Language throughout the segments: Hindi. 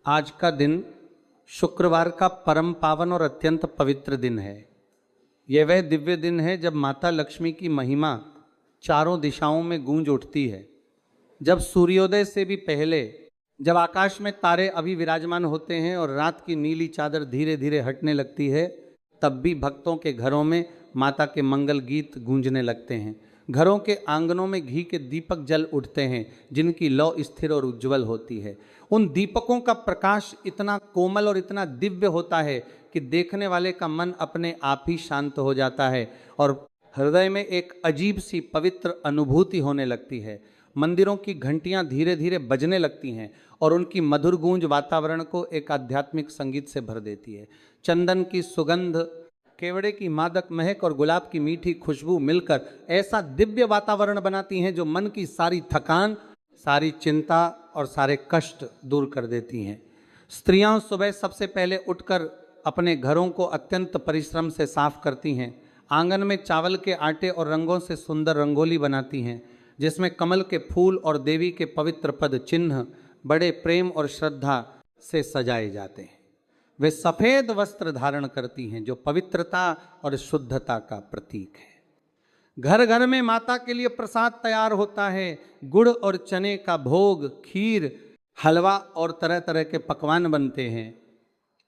आज का दिन शुक्रवार का परम पावन और अत्यंत पवित्र दिन है। यह वह दिव्य दिन है जब माता लक्ष्मी की महिमा चारों दिशाओं में गूंज उठती है। जब सूर्योदय से भी पहले, जब आकाश में तारे अभी विराजमान होते हैं और रात की नीली चादर धीरे धीरे हटने लगती है, तब भी भक्तों के घरों में माता के मंगल गीत गूंजने लगते हैं। घरों के आंगनों में घी के दीपक जल उठते हैं, जिनकी लौ स्थिर और उज्ज्वल होती है। उन दीपकों का प्रकाश इतना कोमल और इतना दिव्य होता है कि देखने वाले का मन अपने आप ही शांत हो जाता है और हृदय में एक अजीब सी पवित्र अनुभूति होने लगती है। मंदिरों की घंटियां धीरे धीरे बजने लगती हैं और उनकी मधुर गूंज वातावरण को एक आध्यात्मिक संगीत से भर देती है। चंदन की सुगंध, केवड़े की मादक महक और गुलाब की मीठी खुशबू मिलकर ऐसा दिव्य वातावरण बनाती हैं जो मन की सारी थकान, सारी चिंता और सारे कष्ट दूर कर देती हैं। स्त्रियां सुबह सबसे पहले उठकर अपने घरों को अत्यंत परिश्रम से साफ करती हैं। आंगन में चावल के आटे और रंगों से सुंदर रंगोली बनाती हैं, जिसमें कमल के फूल और देवी के पवित्र पद चिन्ह बड़े प्रेम और श्रद्धा से सजाए जाते हैं। वे सफेद वस्त्र धारण करती हैं जो पवित्रता और शुद्धता का प्रतीक है। घर घर में माता के लिए प्रसाद तैयार होता है। गुड़ और चने का भोग, खीर, हलवा और तरह तरह के पकवान बनते हैं।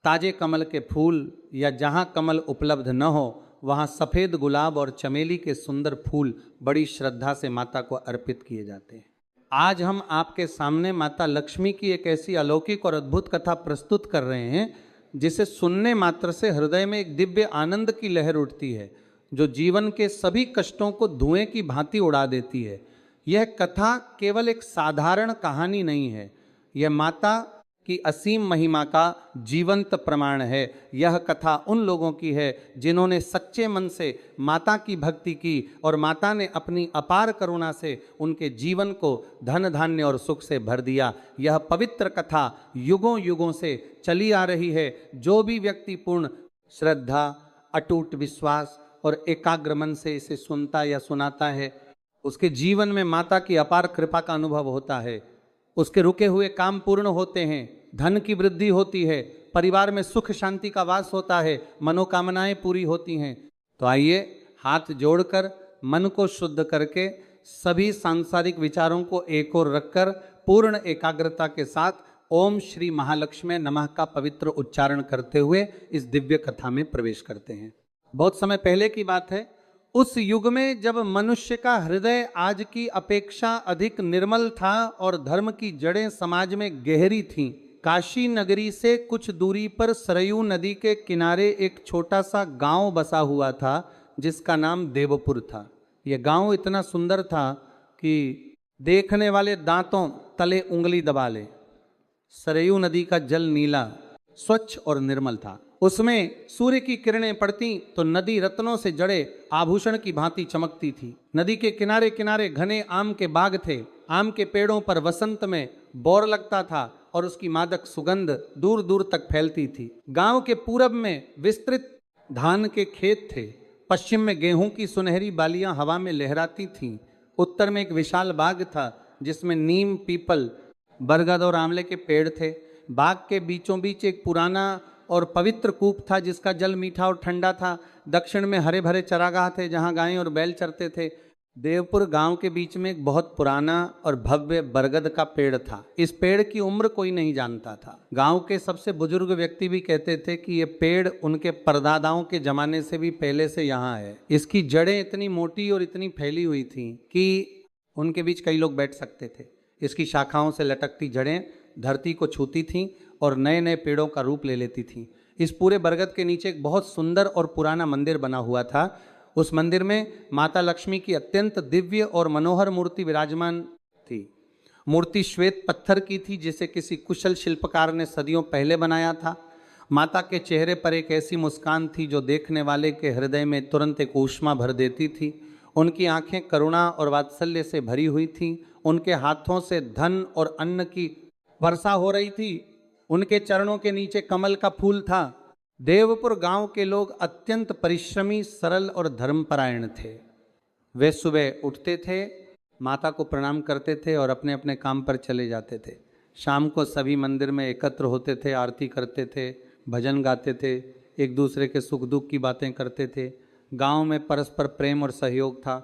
ताजे कमल के फूल या जहाँ कमल उपलब्ध न हो वहाँ सफ़ेद गुलाब और चमेली के सुंदर फूल बड़ी श्रद्धा से माता को अर्पित किए जाते हैं। आज हम आपके सामने माता लक्ष्मी की एक ऐसी अलौकिक और अद्भुत कथा प्रस्तुत कर रहे हैं जिसे सुनने मात्र से हृदय में एक दिव्य आनंद की लहर उठती है, जो जीवन के सभी कष्टों को धुएं की भांति उड़ा देती है। यह कथा केवल एक साधारण कहानी नहीं है, यह माता की असीम महिमा का जीवंत प्रमाण है। यह कथा उन लोगों की है जिन्होंने सच्चे मन से माता की भक्ति की और माता ने अपनी अपार करुणा से उनके जीवन को धन धान्य और सुख से भर दिया। यह पवित्र कथा युगों युगों से चली आ रही है। जो भी व्यक्ति पूर्ण श्रद्धा, अटूट विश्वास और एकाग्र मन से इसे सुनता या सुनाता है, उसके जीवन में माता की अपार कृपा का अनुभव होता है। उसके रुके हुए काम पूर्ण होते हैं, धन की वृद्धि होती है, परिवार में सुख शांति का वास होता है, मनोकामनाएं पूरी होती हैं। तो आइए हाथ जोड़कर मन को शुद्ध करके सभी सांसारिक विचारों को एक ओर रखकर पूर्ण एकाग्रता के साथ ओम श्री महालक्ष्मी नमः का पवित्र उच्चारण करते हुए इस दिव्य कथा में प्रवेश करते हैं। बहुत समय पहले की बात है, उस युग में जब मनुष्य का हृदय आज की अपेक्षा अधिक निर्मल था और धर्म की जड़ें समाज में गहरी थीं, काशी नगरी से कुछ दूरी पर सरयू नदी के किनारे एक छोटा सा गांव बसा हुआ था जिसका नाम देवपुर था। यह गांव इतना सुंदर था कि देखने वाले दांतों तले उंगली दबा ले। सरयू नदी का जल नीला, स्वच्छ और निर्मल था। उसमें सूर्य की किरणें पड़ती तो नदी रत्नों से जड़े आभूषण की भांति चमकती थी। नदी के किनारे किनारे घने आम के बाग थे। आम के पेड़ों पर वसंत में बौर लगता था और उसकी मादक सुगंध दूर दूर तक फैलती थी। गांव के पूरब में विस्तृत धान के खेत थे। पश्चिम में गेहूं की सुनहरी बालियां हवा में लहराती थीं। उत्तर में एक विशाल बाग था जिसमें नीम, पीपल, बरगद और आंवले के पेड़ थे। बाग के बीचों बीच एक पुराना और पवित्र कूप था जिसका जल मीठा और ठंडा था। दक्षिण में हरे भरे चरागाह थे जहां गायें और बैल चरते थे। देवपुर गांव के बीच में एक बहुत पुराना और भव्य बरगद का पेड़ था। इस पेड़ की उम्र कोई नहीं जानता था। गांव के सबसे बुजुर्ग व्यक्ति भी कहते थे कि ये पेड़ उनके परदादाओं के जमाने से भी पहले से यहाँ है। इसकी जड़ें इतनी मोटी और इतनी फैली हुई थी कि उनके बीच कई लोग बैठ सकते थे। इसकी शाखाओं से लटकती जड़ें धरती को छूती थीं और नए नए पेड़ों का रूप ले लेती थीं। इस पूरे बरगद के नीचे एक बहुत सुंदर और पुराना मंदिर बना हुआ था। उस मंदिर में माता लक्ष्मी की अत्यंत दिव्य और मनोहर मूर्ति विराजमान थी। मूर्ति श्वेत पत्थर की थी जिसे किसी कुशल शिल्पकार ने सदियों पहले बनाया था। माता के चेहरे पर एक ऐसी मुस्कान थी जो देखने वाले के हृदय में तुरंत एक ऊष्मा भर देती थी। उनकी आंखें करुणा और वात्सल्य से भरी हुई थीं। उनके हाथों से धन और अन्न की वर्षा हो रही थी। उनके चरणों के नीचे कमल का फूल था। देवपुर गांव के लोग अत्यंत परिश्रमी, सरल और धर्मपरायण थे। वे सुबह उठते थे, माता को प्रणाम करते थे और अपने अपने काम पर चले जाते थे। शाम को सभी मंदिर में एकत्र होते थे, आरती करते थे, भजन गाते थे, एक दूसरे के सुख दुख की बातें करते थे। गांव में परस्पर प्रेम और सहयोग था,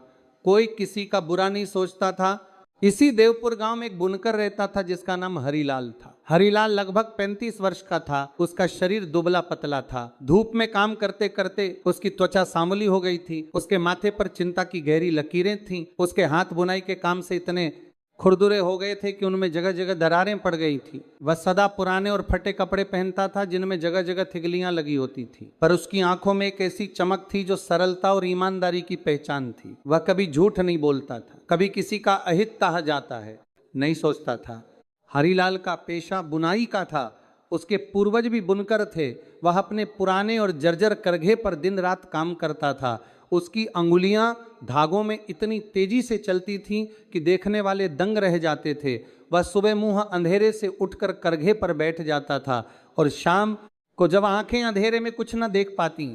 कोई किसी का बुरा नहीं सोचता था। इसी देवपुर गांव में एक बुनकर रहता था जिसका नाम हरिलाल था। हरिलाल लगभग 35 वर्ष का था। उसका शरीर दुबला पतला था। धूप में काम करते करते उसकी त्वचा सांवली हो गई थी। उसके माथे पर चिंता की गहरी लकीरें थीं। उसके हाथ बुनाई के काम से इतने खुरदुरे हो गए थे कि उनमें जगह जगह दरारें पड़ गई थी। वह सदा पुराने और फटे कपड़े पहनता था जिनमें जगह जगह थिगलियां लगी होती थी, पर उसकी आंखों में एक ऐसी चमक थी जो सरलता और ईमानदारी की पहचान थी। वह कभी झूठ नहीं बोलता था, कभी किसी का अहित कहा जाता है नहीं सोचता था। हरिलाल का पेशा बुनाई का था। उसके पूर्वज भी बुनकर थे। वह अपने पुराने और जर्जर करघे पर दिन रात काम करता था। उसकी अंगुलियां धागों में इतनी तेजी से चलती थीं कि देखने वाले दंग रह जाते थे। वह सुबह मुंह अंधेरे से उठकर करघे पर बैठ जाता था और शाम को जब आंखें अंधेरे में कुछ न देख पाती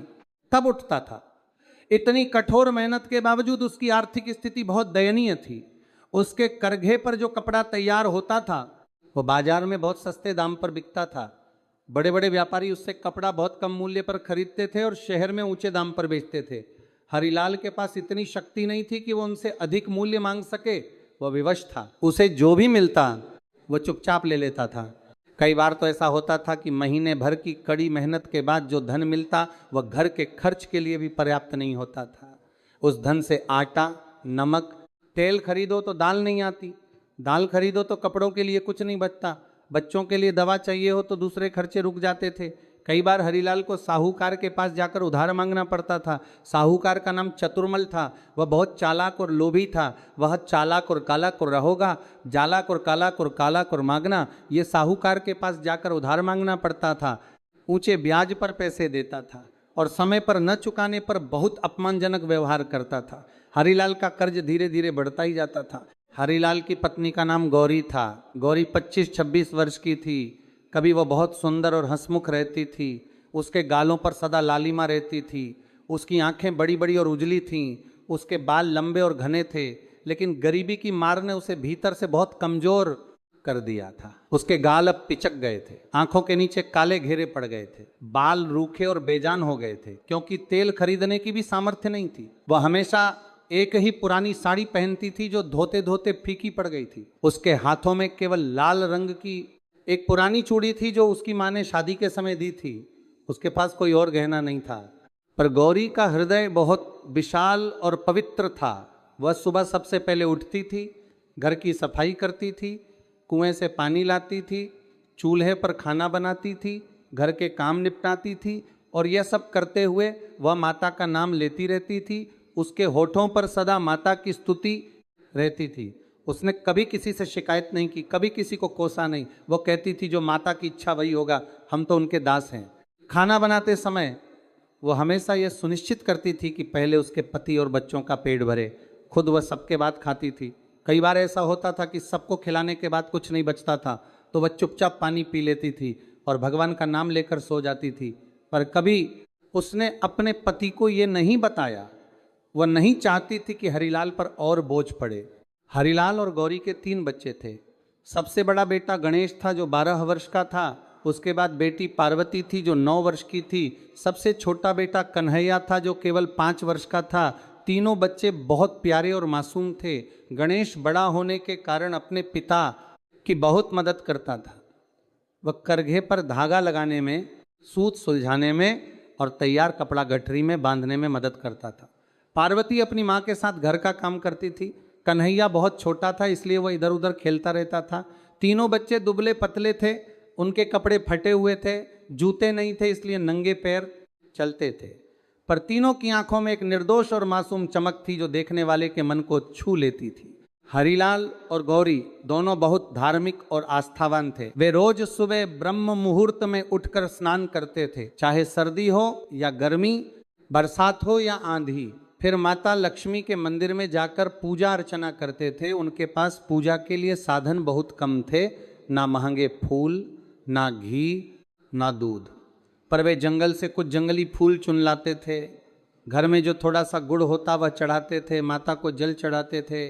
तब उठता था। इतनी कठोर मेहनत के बावजूद उसकी आर्थिक स्थिति बहुत दयनीय थी। उसके करघे पर जो कपड़ा तैयार होता था वो बाजार में बहुत सस्ते दाम पर बिकता था। बड़े बड़े व्यापारी उससे कपड़ा बहुत कम मूल्य पर खरीदते थे और शहर में ऊंचे दाम पर बेचते थे। हरिलाल के पास इतनी शक्ति नहीं थी कि वो उनसे अधिक मूल्य मांग सके। वह विवश था। उसे जो भी मिलता वो चुपचाप ले लेता था। कई बार तो ऐसा होता था कि महीने भर की कड़ी मेहनत के बाद जो धन मिलता वह घर के खर्च के लिए भी पर्याप्त नहीं होता था। उस धन से आटा, नमक, तेल खरीदो तो दाल नहीं आती, दाल खरीदो तो कपड़ों के लिए कुछ नहीं बचता, बच्चों के लिए दवा चाहिए हो तो दूसरे खर्चे रुक जाते थे। कई बार हरिलाल को साहूकार के पास जाकर उधार मांगना पड़ता था। साहूकार का नाम चतुर्मल था। वह बहुत चालाक और लोभी था। वह चालाक और कालाक और रहोगा, जालाक और कालाक और कालाक और मांगना, ये साहूकार के पास जाकर उधार मांगना पड़ता था। ऊंचे ब्याज पर पैसे देता था और समय पर न चुकाने पर बहुत अपमानजनक व्यवहार करता था। हरिलाल का कर्ज धीरे धीरे बढ़ता ही जाता था। हरिलाल की पत्नी का नाम गौरी था। गौरी 25-26 वर्ष की थी। कभी वह बहुत सुंदर और हंसमुख रहती थी। उसके गालों पर सदा लालिमा रहती थी। उसकी आंखें बड़ी बड़ी और उजली थीं। उसके बाल लंबे और घने थे, लेकिन गरीबी की मार ने उसे भीतर से बहुत कमजोर कर दिया था। उसके गाल अब पिचक गए थे, आंखों के नीचे काले घेरे पड़ गए थे, बाल रूखे और बेजान हो गए थे, क्योंकि तेल खरीदने की भी सामर्थ्य नहीं थी। वह हमेशा एक ही पुरानी साड़ी पहनती थी जो धोते धोते फीकी पड़ गई थी। उसके हाथों में केवल लाल रंग की एक पुरानी चूड़ी थी जो उसकी माँ ने शादी के समय दी थी। उसके पास कोई और गहना नहीं था। पर गौरी का हृदय बहुत विशाल और पवित्र था। वह सुबह सबसे पहले उठती थी, घर की सफाई करती थी, कुएं से पानी लाती थी, चूल्हे पर खाना बनाती थी, घर के काम निपटाती थी, और यह सब करते हुए वह माता का नाम लेती रहती थी। उसके होठों पर सदा माता की स्तुति रहती थी। उसने कभी किसी से शिकायत नहीं की, कभी किसी को कोसा नहीं। वो कहती थी जो माता की इच्छा वही होगा, हम तो उनके दास हैं। खाना बनाते समय वो हमेशा यह सुनिश्चित करती थी कि पहले उसके पति और बच्चों का पेट भरे, खुद वह सबके बाद खाती थी। कई बार ऐसा होता था कि सबको खिलाने के बाद कुछ नहीं बचता था तो वह चुपचाप पानी पी लेती थी और भगवान का नाम लेकर सो जाती थी। पर कभी उसने अपने पति को ये नहीं बताया। वह नहीं चाहती थी कि हरिलाल पर और बोझ पड़े। हरिलाल और गौरी के 3 बच्चे थे। सबसे बड़ा बेटा गणेश था जो 12 वर्ष का था। उसके बाद बेटी पार्वती थी जो 9 वर्ष की थी। सबसे छोटा बेटा कन्हैया था जो केवल 5 वर्ष का था। तीनों बच्चे बहुत प्यारे और मासूम थे। गणेश बड़ा होने के कारण अपने पिता की बहुत मदद करता था। वह करघे पर धागा लगाने में, सूत सुलझाने में और तैयार कपड़ा गठरी में बांधने में मदद करता था। पार्वती अपनी माँ के साथ घर का काम करती थी। कन्हैया बहुत छोटा था इसलिए वह इधर उधर खेलता रहता था। तीनों बच्चे दुबले पतले थे, उनके कपड़े फटे हुए थे, जूते नहीं थे इसलिए नंगे पैर चलते थे। पर तीनों की आंखों में एक निर्दोष और मासूम चमक थी जो देखने वाले के मन को छू लेती थी। हरिलाल और गौरी दोनों बहुत धार्मिक और आस्थावान थे। वे रोज सुबह ब्रह्म मुहूर्त में उठकर स्नान करते थे, चाहे सर्दी हो या गर्मी, बरसात हो या आंधी। फिर माता लक्ष्मी के मंदिर में जाकर पूजा अर्चना करते थे। उनके पास पूजा के लिए साधन बहुत कम थे, ना महंगे फूल, ना घी, ना दूध। पर वे जंगल से कुछ जंगली फूल चुन लाते थे। घर में जो थोड़ा सा गुड़ होता वह चढ़ाते थे, माता को जल चढ़ाते थे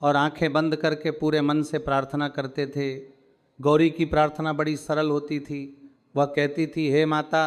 और आंखें बंद करके पूरे मन से प्रार्थना करते थे गौरी की प्रार्थना बड़ी सरल होती थी। वह कहती थी, हे माता,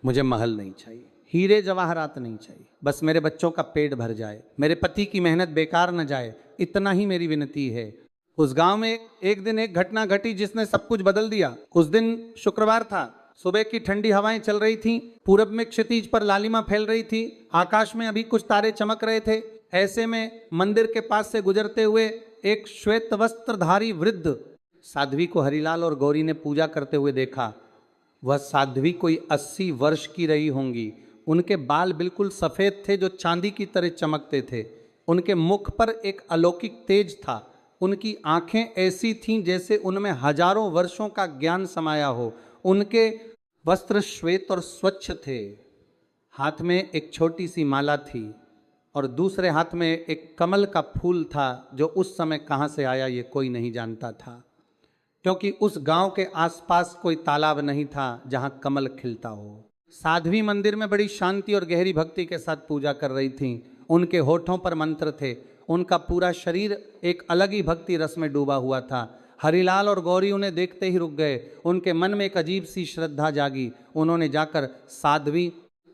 मुझे महल नहीं चाहिए, हीरे जवाहरात नहीं चाहिए, बस मेरे बच्चों का पेट भर जाए, मेरे पति की मेहनत बेकार न जाए, इतना ही मेरी विनती है। उस गांव में एक दिन एक घटना घटी जिसने सब कुछ बदल दिया। उस दिन शुक्रवार था, सुबह की ठंडी हवाएं चल रही थीं, पूरब में क्षितिज पर लालिमा फैल रही थी, आकाश में अभी कुछ तारे चमक रहे थे। ऐसे में मंदिर के पास से गुजरते हुए एक श्वेत वस्त्रधारी वृद्ध साध्वी को हरिलाल और गौरी ने पूजा करते हुए देखा। वह साध्वी कोई 80 वर्ष की रही होंगी। उनके बाल बिल्कुल सफ़ेद थे जो चांदी की तरह चमकते थे। उनके मुख पर एक अलौकिक तेज था। उनकी आंखें ऐसी थीं जैसे उनमें हजारों वर्षों का ज्ञान समाया हो। उनके वस्त्र श्वेत और स्वच्छ थे। हाथ में एक छोटी सी माला थी और दूसरे हाथ में एक कमल का फूल था जो उस समय कहाँ से आया ये कोई नहीं जानता था, क्योंकि उस गांव के आसपास कोई तालाब नहीं था जहां कमल खिलता हो। साध्वी मंदिर में बड़ी शांति और गहरी भक्ति के साथ पूजा कर रही थीं। उनके होठों पर मंत्र थे। उनका पूरा शरीर एक अलग ही भक्ति रस में डूबा हुआ था। हरिलाल और गौरी उन्हें देखते ही रुक गए। उनके मन में एक अजीब सी श्रद्धा जागी। उन्होंने जाकर साध्वी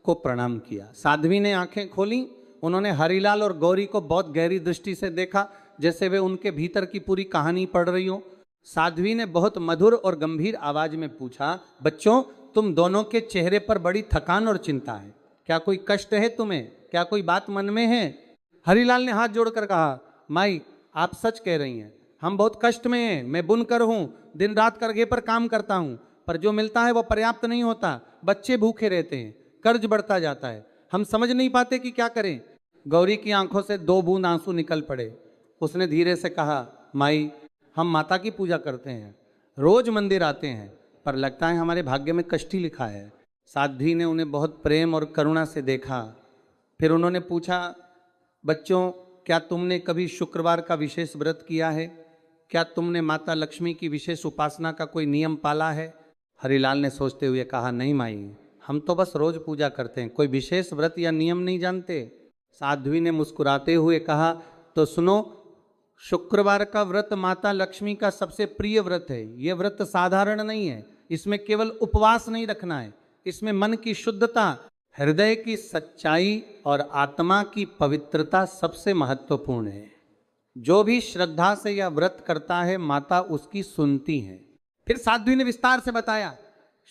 को प्रणाम किया। साध्वी ने आंखें खोली। उन्होंने हरिलाल और गौरी को बहुत गहरी दृष्टि से देखा, जैसे वे उनके भीतर की पूरी कहानी पढ़ रही हो। साध्वी ने बहुत मधुर और गंभीर आवाज में पूछा, बच्चों, तुम दोनों के चेहरे पर बड़ी थकान और चिंता है, क्या कोई कष्ट है तुम्हें? क्या कोई बात मन में है? हरिलाल ने हाथ जोड़कर कहा, माई, आप सच कह रही हैं, हम बहुत कष्ट में हैं। मैं बुनकर हूँ, दिन रात करघे पर काम करता हूँ, पर जो मिलता है वो पर्याप्त नहीं होता। बच्चे भूखे रहते हैं, कर्ज बढ़ता जाता है, हम समझ नहीं पाते कि क्या करें। गौरी की आंखों से 2 बूंद आंसू निकल पड़े। उसने धीरे से कहा, माई, हम माता की पूजा करते हैं, रोज मंदिर आते हैं, पर लगता है हमारे भाग्य में कष्ट ही लिखा है। साध्वी ने उन्हें बहुत प्रेम और करुणा से देखा। फिर उन्होंने पूछा, बच्चों, क्या तुमने कभी शुक्रवार का विशेष व्रत किया है? क्या तुमने माता लक्ष्मी की विशेष उपासना का कोई नियम पाला है? हरिलाल ने सोचते हुए कहा, नहीं माई, हम तो बस रोज पूजा करते हैं, कोई विशेष व्रत या नियम नहीं जानते। साध्वी ने मुस्कुराते हुए कहा, तो सुनो, शुक्रवार का व्रत माता लक्ष्मी का सबसे प्रिय व्रत है। यह व्रत साधारण नहीं है। इसमें केवल उपवास नहीं रखना है, इसमें मन की शुद्धता, हृदय की सच्चाई और आत्मा की पवित्रता सबसे महत्वपूर्ण है। जो भी श्रद्धा से यह व्रत करता है, माता उसकी सुनती है। फिर साध्वी ने विस्तार से बताया,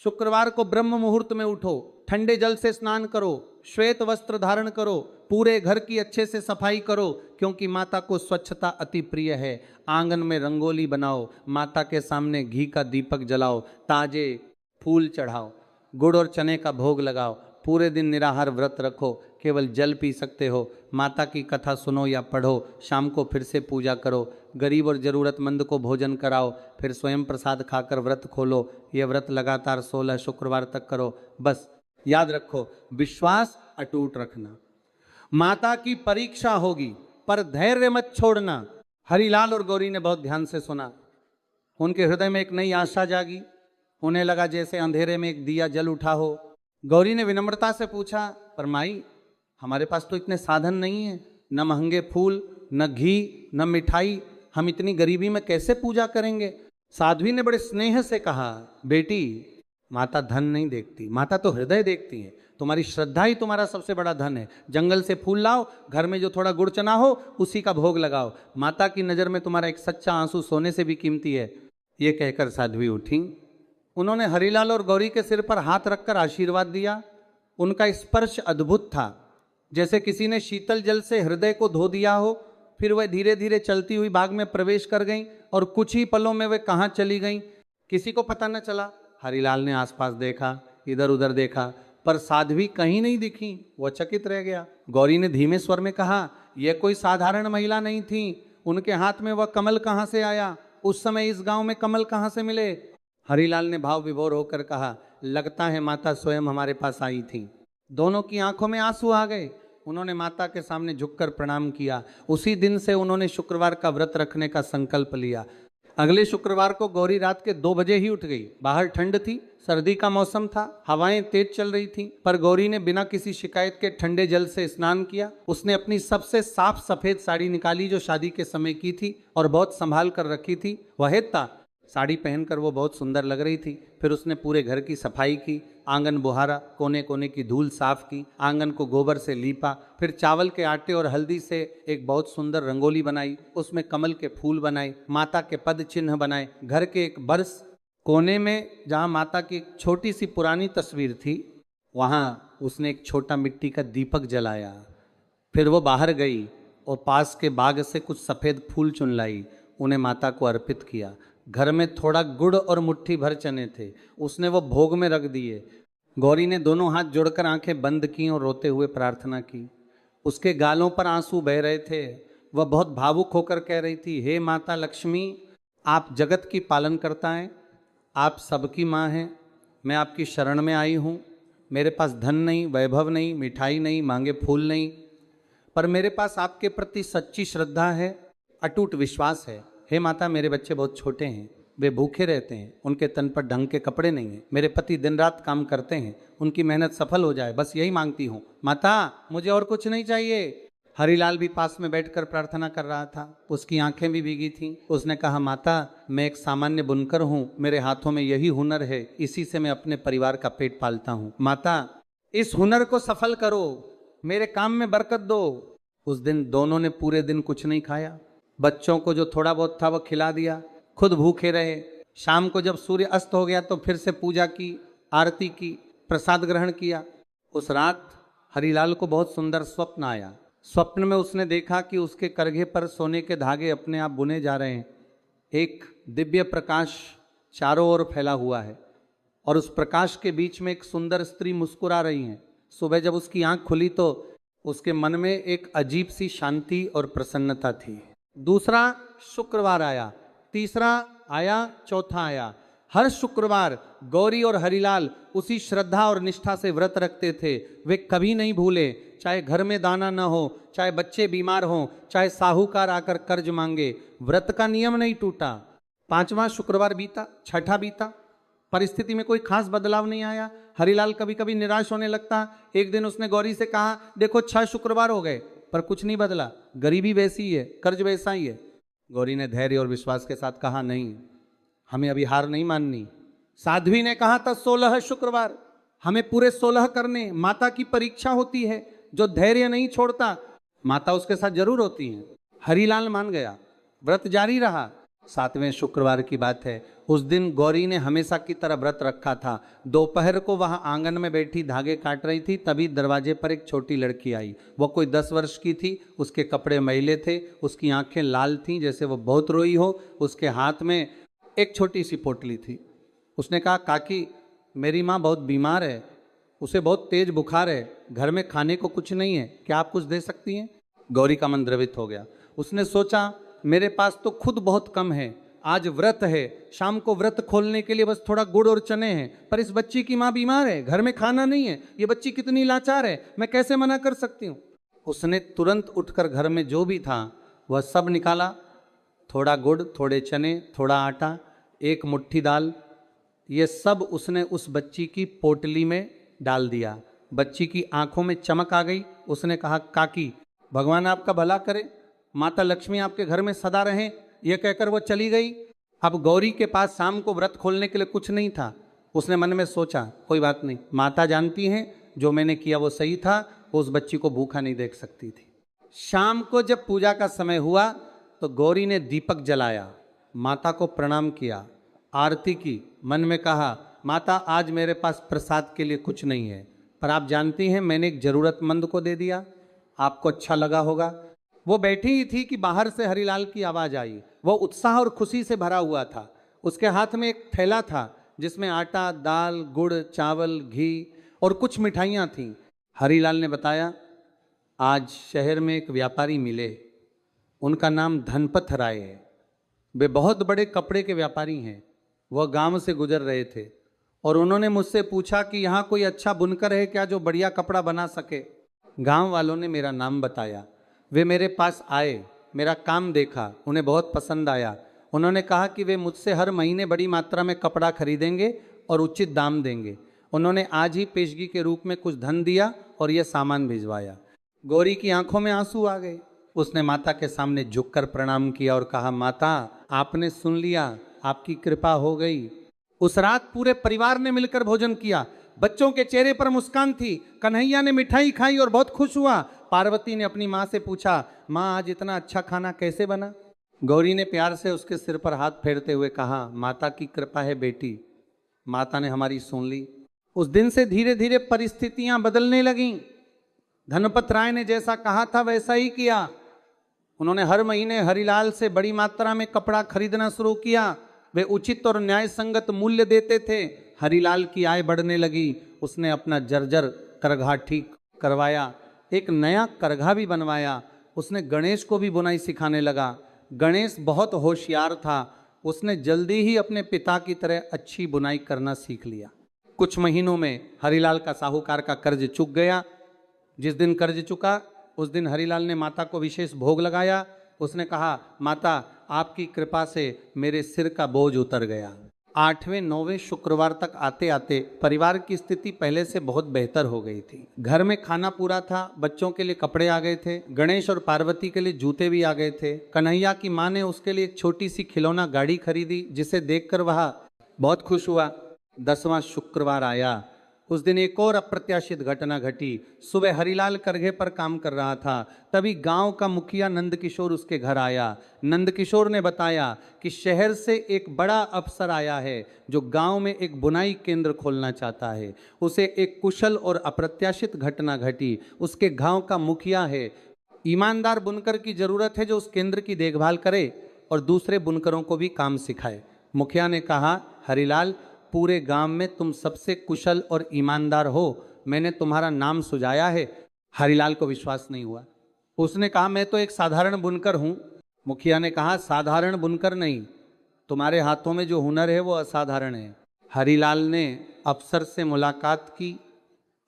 शुक्रवार को ब्रह्म मुहूर्त में उठो, ठंडे जल से स्नान करो, श्वेत वस्त्र धारण करो, पूरे घर की अच्छे से सफाई करो, क्योंकि माता को स्वच्छता अति प्रिय है। आंगन में रंगोली बनाओ, माता के सामने घी का दीपक जलाओ, ताजे फूल चढ़ाओ, गुड़ और चने का भोग लगाओ, पूरे दिन निराहार व्रत रखो, केवल जल पी सकते हो, माता की कथा सुनो या पढ़ो, शाम को फिर से पूजा करो, गरीब और ज़रूरतमंद को भोजन कराओ, फिर स्वयं प्रसाद खाकर व्रत खोलो। यह व्रत लगातार 16 शुक्रवार तक करो। बस याद रखो, विश्वास अटूट रखना। माता की परीक्षा होगी, पर धैर्य मत छोड़ना। हरिलाल और गौरी ने बहुत ध्यान से सुना। उनके हृदय में एक नई आशा जागी। उन्हें लगा जैसे अंधेरे में एक दिया जल उठा हो। गौरी ने विनम्रता से पूछा, पर माई, हमारे पास तो इतने साधन नहीं है, न महंगे फूल, न घी, न मिठाई, हम इतनी गरीबी में कैसे पूजा करेंगे? साध्वी ने बड़े स्नेह से कहा, बेटी, माता धन नहीं देखती, माता तो हृदय देखती है। तुम्हारी श्रद्धा ही तुम्हारा सबसे बड़ा धन है। जंगल से फूल लाओ, घर में जो थोड़ा गुड़ चना हो उसी का भोग लगाओ। माता की नज़र में तुम्हारा एक सच्चा आंसू सोने से भी कीमती है। ये कहकर साध्वी उठी। उन्होंने हरिलाल और गौरी के सिर पर हाथ रखकर आशीर्वाद दिया। उनका स्पर्श अद्भुत था, जैसे किसी ने शीतल जल से हृदय को धो दिया हो। फिर वह धीरे धीरे चलती हुई बाग में प्रवेश कर गईं और कुछ ही पलों में वे कहाँ चली गईं किसी को पता न चला। हरिलाल ने आसपास देखा, इधर उधर देखा, पर साध्वी कहीं नहीं दिखी। वह चकित रह गया। गौरी ने धीमे स्वर में कहा, यह कोई साधारण महिला नहीं थी। उनके हाथ में वह कमल कहाँ से आया? उस समय इस गांव में कमल कहाँ से मिले? हरिलाल ने भाव विभोर होकर कहा, लगता है माता स्वयं हमारे पास आई थी। दोनों की आंखों में आंसू आ गए। उन्होंने माता के सामने झुककर प्रणाम किया। उसी दिन से उन्होंने शुक्रवार का व्रत रखने का संकल्प लिया। अगले शुक्रवार को गौरी रात के 2 बजे ही उठ गई। बाहर ठंड थी, सर्दी का मौसम था, हवाएं तेज चल रही थीं, पर गौरी ने बिना किसी शिकायत के ठंडे जल से स्नान किया। उसने अपनी सबसे साफ सफेद साड़ी निकाली जो शादी के समय की थी और बहुत संभाल कर रखी थी। वह था साड़ी पहनकर वो बहुत सुंदर लग रही थी। फिर उसने पूरे घर की सफाई की, आंगन बुहारा, कोने कोने की धूल साफ की, आंगन को गोबर से लीपा, फिर चावल के आटे और हल्दी से एक बहुत सुंदर रंगोली बनाई, उसमें कमल के फूल बनाए, माता के पद चिन्ह बनाए। घर के एक बरस कोने में जहाँ माता की एक छोटी सी पुरानी तस्वीर थी, वहाँ उसने एक छोटा मिट्टी का दीपक जलाया। फिर वो बाहर गई और पास के बाग से कुछ सफ़ेद फूल चुन लाई, उन्हें माता को अर्पित किया। घर में थोड़ा गुड़ और मुट्ठी भर चने थे, उसने वो भोग में रख दिए। गौरी ने दोनों हाथ जोड़कर आंखें बंद की और रोते हुए प्रार्थना की। उसके गालों पर आंसू बह रहे थे। वह बहुत भावुक होकर कह रही थी, हे माता लक्ष्मी, आप जगत की पालन करता हैं, आप सबकी माँ हैं, मैं आपकी शरण में आई हूँ। मेरे पास धन नहीं, वैभव नहीं, मिठाई नहीं, मांगे फूल नहीं, पर मेरे पास आपके प्रति सच्ची श्रद्धा है, अटूट विश्वास है। हे माता, मेरे बच्चे बहुत छोटे हैं, वे भूखे रहते हैं, उनके तन पर ढंग के कपड़े नहीं हैं, मेरे पति दिन रात काम करते हैं, उनकी मेहनत सफल हो जाए, बस यही मांगती हूँ माता, मुझे और कुछ नहीं चाहिए। हरिलाल भी पास में बैठकर प्रार्थना कर रहा था, उसकी आंखें भी भीगी थीं। उसने कहा, माता, मैं एक सामान्य बुनकर हूँ, मेरे हाथों में यही हुनर है, इसी से मैं अपने परिवार का पेट पालता हूँ। माता, इस हुनर को सफल करो, मेरे काम में बरकत दो। उस दिन दोनों ने पूरे दिन कुछ नहीं खाया। बच्चों को जो थोड़ा बहुत था वह खिला दिया, खुद भूखे रहे। शाम को जब सूर्य अस्त हो गया तो फिर से पूजा की, आरती की, प्रसाद ग्रहण किया। उस रात हरिलाल को बहुत सुंदर स्वप्न आया। स्वप्न में उसने देखा कि उसके करघे पर सोने के धागे अपने आप बुने जा रहे हैं। एक दिव्य प्रकाश चारों ओर फैला हुआ है और उस प्रकाश के बीच में एक सुंदर स्त्री मुस्कुरा रही है। सुबह जब उसकी आंख खुली तो उसके मन में एक अजीब सी शांति और प्रसन्नता थी। दूसरा शुक्रवार आया, तीसरा आया, चौथा आया। हर शुक्रवार गौरी और हरिलाल उसी श्रद्धा और निष्ठा से व्रत रखते थे। वे कभी नहीं भूले, चाहे घर में दाना न हो, चाहे बच्चे बीमार हों, चाहे साहूकार आकर कर्ज मांगे, व्रत का नियम नहीं टूटा। पांचवा शुक्रवार बीता, छठा बीता, परिस्थिति में कोई खास बदलाव नहीं आया। हरिलाल कभी कभी निराश होने लगता। एक दिन उसने गौरी से कहा, देखो 6 शुक्रवार हो गए पर कुछ नहीं बदला, गरीबी वैसी ही है, कर्ज वैसा ही है। गौरी ने धैर्य और विश्वास के साथ कहा, नहीं, हमें अभी हार नहीं माननी। साध्वी ने कहा था 16 शुक्रवार, हमें पूरे 16 करने। माता की परीक्षा होती है, जो धैर्य नहीं छोड़ता माता उसके साथ जरूर होती है। हरिलाल मान गया, व्रत जारी रहा। 7वें शुक्रवार की बात है, उस दिन गौरी ने हमेशा की तरह व्रत रखा था। दोपहर को वह आंगन में बैठी धागे काट रही थी, तभी दरवाजे पर एक छोटी लड़की आई। वह कोई 10 वर्ष की थी, उसके कपड़े मैले थे, उसकी आंखें लाल थीं जैसे वह बहुत रोई हो। उसके हाथ में एक छोटी सी पोटली थी। उसने कहा, काकी, मेरी माँ बहुत बीमार है, उसे बहुत तेज बुखार है, घर में खाने को कुछ नहीं है, क्या आप कुछ दे सकती हैं? गौरी का मन द्रवित हो गया। उसने सोचा, मेरे पास तो खुद बहुत कम है, आज व्रत है, शाम को व्रत खोलने के लिए बस थोड़ा गुड़ और चने हैं, पर इस बच्ची की माँ बीमार है, घर में खाना नहीं है, ये बच्ची कितनी लाचार है, मैं कैसे मना कर सकती हूँ? उसने तुरंत उठकर घर में जो भी था वह सब निकाला, थोड़ा गुड़, थोड़े चने, थोड़ा आटा, एक मुट्ठी दाल, ये सब उसने उस बच्ची की पोटली में डाल दिया। बच्ची की आंखों में चमक आ गई। उसने कहा, काकी, भगवान आपका भला करे, माता लक्ष्मी आपके घर में सदा रहें। यह कहकर वो चली गई। अब गौरी के पास शाम को व्रत खोलने के लिए कुछ नहीं था। उसने मन में सोचा, कोई बात नहीं, माता जानती हैं जो मैंने किया वो सही था, वो उस बच्ची को भूखा नहीं देख सकती थी। शाम को जब पूजा का समय हुआ तो गौरी ने दीपक जलाया, माता को प्रणाम किया, आरती की, मन में कहा, माता, आज मेरे पास प्रसाद के लिए कुछ नहीं है, पर आप जानती हैं मैंने एक जरूरतमंद को दे दिया, आपको अच्छा लगा होगा। वो बैठी ही थी कि बाहर से हरिलाल की आवाज़ आई। वो उत्साह और खुशी से भरा हुआ था। उसके हाथ में एक थैला था जिसमें आटा, दाल, गुड़, चावल, घी और कुछ मिठाइयाँ थीं। हरिलाल ने बताया, आज शहर में एक व्यापारी मिले, उनका नाम धनपत राय है, वे बहुत बड़े कपड़े के व्यापारी हैं। वह गांव से गुजर रहे थे और उन्होंने मुझसे पूछा कि यहाँ कोई अच्छा बुनकर है क्या जो बढ़िया कपड़ा बना सके। गांव वालों ने मेरा नाम बताया, वे मेरे पास आए, मेरा काम देखा, उन्हें बहुत पसंद आया। उन्होंने कहा कि वे मुझसे हर महीने बड़ी मात्रा में कपड़ा खरीदेंगे और उचित दाम देंगे। उन्होंने आज ही पेशगी के रूप में कुछ धन दिया और यह सामान भिजवाया। गौरी की आंखों में आंसू आ गए। उसने माता के सामने झुककर प्रणाम किया और कहा, माता, आपने सुन लिया, आपकी कृपा हो गई। उस रात पूरे परिवार ने मिलकर भोजन किया। बच्चों के चेहरे पर मुस्कान थी। कन्हैया ने मिठाई खाई और बहुत खुश हुआ। पार्वती ने अपनी माँ से पूछा, माँ आज इतना अच्छा खाना कैसे बना? गौरी ने प्यार से उसके सिर पर हाथ फेरते हुए कहा, माता की कृपा है बेटी, माता ने हमारी सुन ली। उस दिन से धीरे धीरे परिस्थितियां बदलने लगीं। धनपत राय ने जैसा कहा था वैसा ही किया। उन्होंने हर महीने हरिलाल से बड़ी मात्रा में कपड़ा खरीदना शुरू किया। वे उचित और न्याय संगत मूल्य देते थे। हरिलाल की आय बढ़ने लगी। उसने अपना जर्जर करघा ठीक करवाया, एक नया करघा भी बनवाया। उसने गणेश को भी बुनाई सिखाने लगा। गणेश बहुत होशियार था। उसने जल्दी ही अपने पिता की तरह अच्छी बुनाई करना सीख लिया। कुछ महीनों में हरिलाल का साहूकार का कर्ज चुक गया। जिस दिन कर्ज चुका उस दिन हरिलाल ने माता को विशेष भोग लगाया। उसने कहा, माता आपकी कृपा से मेरे सिर का बोझ उतर गया। 8वें 9वें शुक्रवार तक आते आते परिवार की स्थिति पहले से बहुत बेहतर हो गई थी। घर में खाना पूरा था, बच्चों के लिए कपड़े आ गए थे, गणेश और पार्वती के लिए जूते भी आ गए थे। कन्हैया की माँ ने उसके लिए एक छोटी सी खिलौना गाड़ी खरीदी, जिसे देखकर वह बहुत खुश हुआ। 10वां शुक्रवार आया। उस दिन एक और अप्रत्याशित घटना घटी। सुबह हरिलाल करघे पर काम कर रहा था, तभी गांव का मुखिया नंदकिशोर उसके घर आया। नंदकिशोर ने बताया कि शहर से एक बड़ा अफसर आया है जो गांव में एक बुनाई केंद्र खोलना चाहता है। उसे एक कुशल और अप्रत्याशित घटना घटी। उसके गांव का मुखिया है, ईमानदार बुनकर की जरूरत है जो उस केंद्र की देखभाल करे और दूसरे बुनकरों को भी काम सिखाए। मुखिया ने कहा, हरिलाल पूरे गांव में तुम सबसे कुशल और ईमानदार हो, मैंने तुम्हारा नाम सुझाया है। हरिलाल को विश्वास नहीं हुआ। उसने कहा, मैं तो एक साधारण बुनकर हूं। मुखिया ने कहा, साधारण बुनकर नहीं, तुम्हारे हाथों में जो हुनर है वो असाधारण है। हरिलाल ने अफसर से मुलाकात की।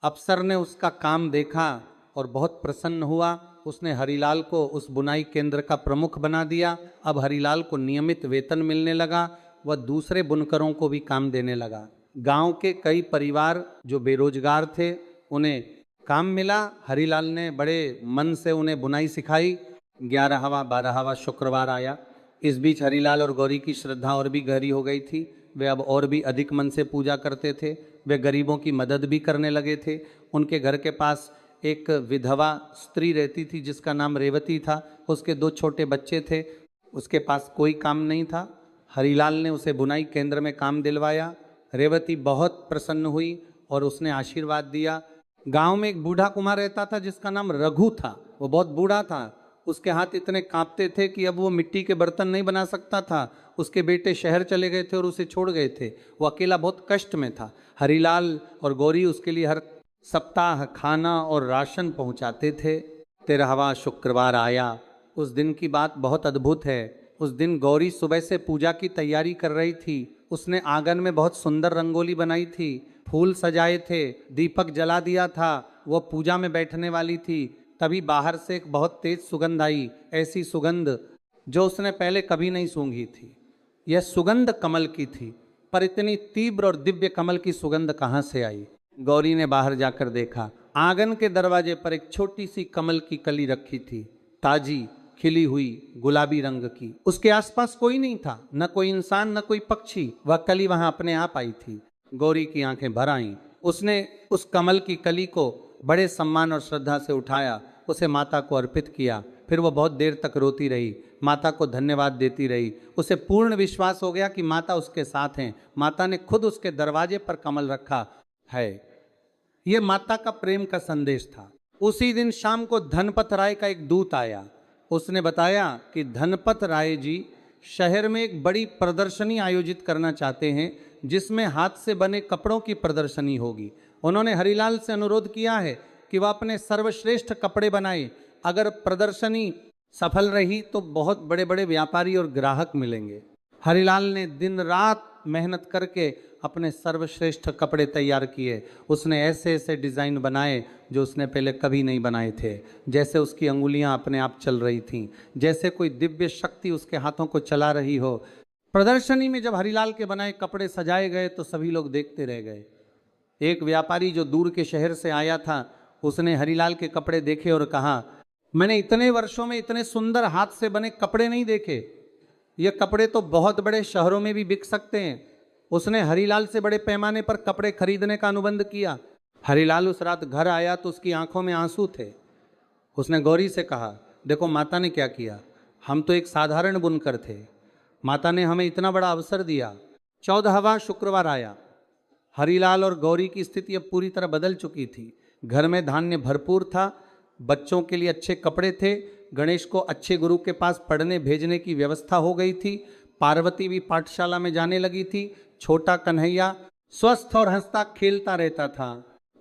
अफसर ने उसका काम देखा और बहुत प्रसन्न हुआ। उसने हरिलाल को उस बुनाई केंद्र का प्रमुख बना दिया। अब हरिलाल को नियमित वेतन मिलने लगा। वह दूसरे बुनकरों को भी काम देने लगा। गांव के कई परिवार जो बेरोजगार थे उन्हें काम मिला। हरिलाल ने बड़े मन से उन्हें बुनाई सिखाई। 11वां 12वां शुक्रवार आया। इस बीच हरिलाल और गौरी की श्रद्धा और भी गहरी हो गई थी। वे अब और भी अधिक मन से पूजा करते थे। वे गरीबों की मदद भी करने लगे थे। उनके घर के पास एक विधवा स्त्री रहती थी जिसका नाम रेवती था। उसके 2 छोटे बच्चे थे। उसके पास कोई काम नहीं था। हरिलाल ने उसे बुनाई केंद्र में काम दिलवाया। रेवती बहुत प्रसन्न हुई और उसने आशीर्वाद दिया। गांव में एक बूढ़ा कुमार रहता था जिसका नाम रघु था। वो बहुत बूढ़ा था। उसके हाथ इतने कांपते थे कि अब वो मिट्टी के बर्तन नहीं बना सकता था। उसके बेटे शहर चले गए थे और उसे छोड़ गए थे। वो अकेला बहुत कष्ट में था। हरिलाल और गौरी उसके लिए हर सप्ताह खाना और राशन पहुंचाते थे। 13वां शुक्रवार आया। उस दिन की बात बहुत अद्भुत है। उस दिन गौरी सुबह से पूजा की तैयारी कर रही थी। उसने आंगन में बहुत सुंदर रंगोली बनाई थी, फूल सजाए थे, दीपक जला दिया था। वह पूजा में बैठने वाली थी, तभी बाहर से एक बहुत तेज सुगंध आई। ऐसी सुगंध जो उसने पहले कभी नहीं सूंघी थी। यह सुगंध कमल की थी, पर इतनी तीव्र और दिव्य कमल की सुगंध कहाँ से आई? गौरी ने बाहर जाकर देखा। आंगन के दरवाजे पर एक छोटी सी कमल की कली रखी थी, ताजी खिली हुई गुलाबी रंग की। उसके आसपास कोई नहीं था, न कोई इंसान न कोई पक्षी। वह कली वहां अपने आप आई थी। गौरी की आंखें भर आईं। उसने उस कमल की कली को बड़े सम्मान और श्रद्धा से उठाया, उसे माता को अर्पित किया। फिर वह बहुत देर तक रोती रही, माता को धन्यवाद देती रही। उसे पूर्ण विश्वास हो गया कि माता उसके साथ हैं। माता ने खुद उसके दरवाजे पर कमल रखा है। यह माता का प्रेम का संदेश था। उसी दिन शाम को धनपत राय का एक दूत आया। उसने बताया कि धनपत राय जी शहर में एक बड़ी प्रदर्शनी आयोजित करना चाहते हैं जिसमें हाथ से बने कपड़ों की प्रदर्शनी होगी। उन्होंने हरिलाल से अनुरोध किया है कि वह अपने सर्वश्रेष्ठ कपड़े बनाए। अगर प्रदर्शनी सफल रही तो बहुत बड़े बड़े व्यापारी और ग्राहक मिलेंगे। हरिलाल ने दिन रात मेहनत करके अपने सर्वश्रेष्ठ कपड़े तैयार किए। उसने ऐसे ऐसे डिज़ाइन बनाए जो उसने पहले कभी नहीं बनाए थे। जैसे उसकी अंगुलियां अपने आप चल रही थीं, जैसे कोई दिव्य शक्ति उसके हाथों को चला रही हो। प्रदर्शनी में जब हरिलाल के बनाए कपड़े सजाए गए तो सभी लोग देखते रह गए। एक व्यापारी जो दूर के शहर से आया था, उसने हरिलाल के कपड़े देखे और कहा, मैंने इतने वर्षों में इतने सुंदर हाथ से बने कपड़े नहीं देखे। ये कपड़े तो बहुत बड़े शहरों में भी बिक सकते हैं। उसने हरीलाल से बड़े पैमाने पर कपड़े खरीदने का अनुबंध किया। हरीलाल उस रात घर आया तो उसकी आंखों में आंसू थे। उसने गौरी से कहा, देखो माता ने क्या किया, हम तो एक साधारण बुनकर थे, माता ने हमें इतना बड़ा अवसर दिया। 14वां शुक्रवार आया। हरीलाल और गौरी की स्थिति अब पूरी तरह बदल चुकी थी। घर में धान्य भरपूर था, बच्चों के लिए अच्छे कपड़े थे, गणेश को अच्छे गुरु के पास पढ़ने भेजने की व्यवस्था हो गई थी, पार्वती भी पाठशाला में जाने लगी थी, छोटा कन्हैया स्वस्थ और हंसता खेलता रहता था।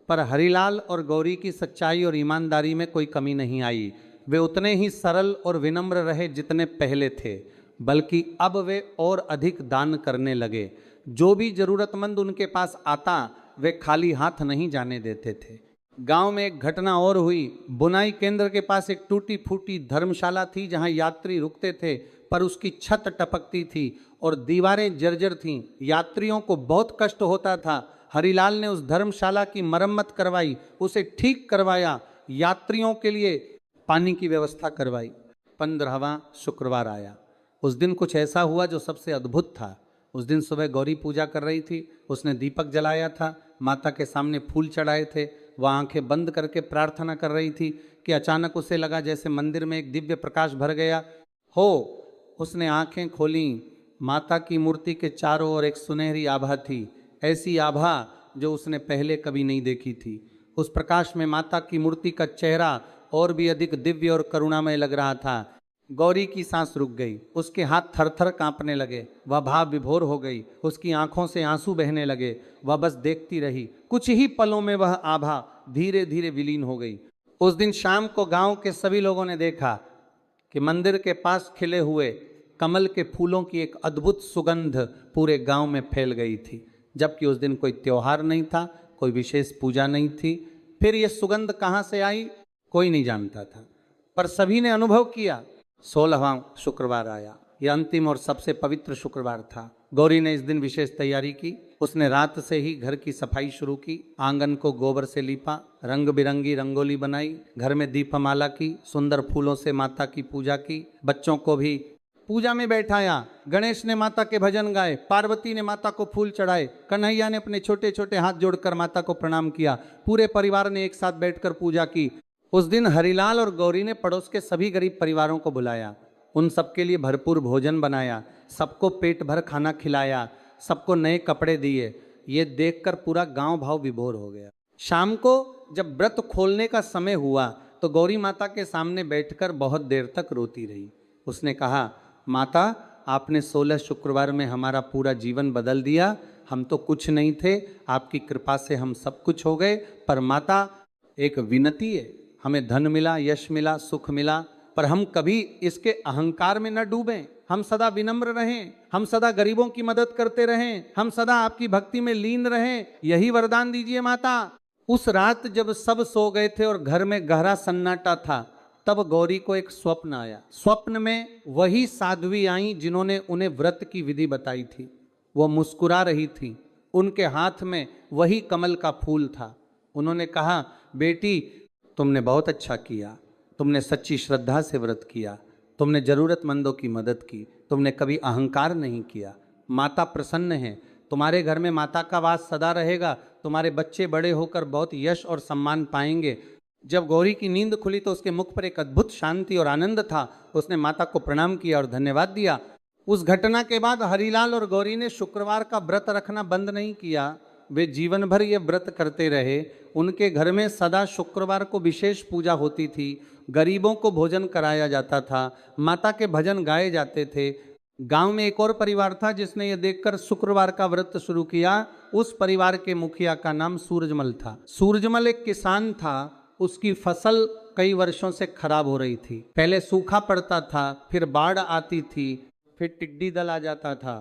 पर हरीलाल और गौरी की सच्चाई और ईमानदारी में कोई कमी नहीं आई। वे उतने ही सरल और विनम्र रहे जितने पहले थे, बल्कि अब वे और अधिक दान करने लगे। जो भी जरूरतमंद उनके पास आता वे खाली हाथ नहीं जाने देते थे। गांव में एक घटना और हुई। बुनाई केंद्र के पास एक टूटी फूटी धर्मशाला थी जहां यात्री रुकते थे, पर उसकी छत टपकती थी और दीवारें जर्जर थीं। यात्रियों को बहुत कष्ट होता था। हरीलाल ने उस धर्मशाला की मरम्मत करवाई, उसे ठीक करवाया, यात्रियों के लिए पानी की व्यवस्था करवाई। 15वां शुक्रवार आया। उस दिन कुछ ऐसा हुआ जो सबसे अद्भुत था। उस दिन सुबह गौरी पूजा कर रही थी, उसने दीपक जलाया था, माता के सामने फूल चढ़ाए थे, वह आंखें बंद करके प्रार्थना कर रही थी कि अचानक उसे लगा जैसे मंदिर में एक दिव्य प्रकाश भर गया हो। उसने आंखें खोलीं। माता की मूर्ति के चारों ओर एक सुनहरी आभा थी, ऐसी आभा जो उसने पहले कभी नहीं देखी थी। उस प्रकाश में माता की मूर्ति का चेहरा और भी अधिक दिव्य और करुणामय लग रहा था। गौरी की सांस रुक गई, उसके हाथ थरथर कांपने लगे, वह भाव विभोर हो गई, उसकी आंखों से आंसू बहने लगे, वह बस देखती रही। कुछ ही पलों में वह आभा धीरे धीरे विलीन हो गई। उस दिन शाम को गांव के सभी लोगों ने देखा कि मंदिर के पास खिले हुए कमल के फूलों की एक अद्भुत सुगंध पूरे गांव में फैल गई थी, जबकि उस दिन कोई त्योहार नहीं था, कोई विशेष पूजा नहीं थी। फिर यह सुगंध कहाँ से आई कोई नहीं जानता था, पर सभी ने अनुभव किया। 16वां शुक्रवार आया। यह अंतिम और सबसे पवित्र शुक्रवार था। गौरी ने इस दिन विशेष तैयारी की। उसने रात से ही घर की सफाई शुरू की, आंगन को गोबर से लीपा, रंग बिरंगी रंगोली बनाई, घर में दीपमाला की, सुंदर फूलों से माता की पूजा की, बच्चों को भी पूजा में बैठाया। गणेश ने माता के भजन गाए, पार्वती ने माता को फूल चढ़ाए, कन्हैया ने अपने छोटे छोटे हाथ जोड़कर माता को प्रणाम किया। पूरे परिवार ने एक साथ बैठकर पूजा की। उस दिन हरीलाल और गौरी ने पड़ोस के सभी गरीब परिवारों को बुलाया, उन सबके लिए भरपूर भोजन बनाया, सबको पेट भर खाना खिलाया, सबको नए कपड़े दिए। ये देखकर पूरा गांव भाव विभोर हो गया। शाम को जब व्रत खोलने का समय हुआ तो गौरी माता के सामने बैठकर बहुत देर तक रोती रही। उसने कहा, माता आपने 16 शुक्रवार में हमारा पूरा जीवन बदल दिया। हम तो कुछ नहीं थे, आपकी कृपा से हम सब कुछ हो गए। पर माता एक विनती है, हमें धन मिला, यश मिला, सुख मिला, पर हम कभी इसके अहंकार में न डूबें। हम सदा विनम्र रहें, हम सदा गरीबों की मदद करते रहें, हम सदा आपकी भक्ति में लीन रहें, यही वरदान दीजिए माता। उस रात जब सब सो गए थे और घर में गहरा सन्नाटा था, तब गौरी को एक स्वप्न आया। स्वप्न में वही साध्वी आई जिन्होंने उन्हें व्रत की विधि बताई थी। वो मुस्कुरा रही थी, उनके हाथ में वही कमल का फूल था। उन्होंने कहा, बेटी तुमने बहुत अच्छा किया, तुमने सच्ची श्रद्धा से व्रत किया, तुमने जरूरतमंदों की मदद की, तुमने कभी अहंकार नहीं किया। माता प्रसन्न है, तुम्हारे घर में माता का वास सदा रहेगा, तुम्हारे बच्चे बड़े होकर बहुत यश और सम्मान पाएंगे। जब गौरी की नींद खुली तो उसके मुख पर एक अद्भुत शांति और आनंद था। उसने माता को प्रणाम किया और धन्यवाद दिया। उस घटना के बाद हरीलाल और गौरी ने शुक्रवार का व्रत रखना बंद नहीं किया, वे जीवन भर ये व्रत करते रहे। उनके घर में सदा शुक्रवार को विशेष पूजा होती थी, गरीबों को भोजन कराया जाता था, माता के भजन गाए जाते थे। गांव में एक और परिवार था जिसने ये देखकर शुक्रवार का व्रत शुरू किया। उस परिवार के मुखिया का नाम सूरजमल था। सूरजमल एक किसान था, उसकी फसल कई वर्षों से खराब हो रही थी। पहले सूखा पड़ता था, फिर बाढ़ आती थी, फिर टिड्डी दल आ जाता था।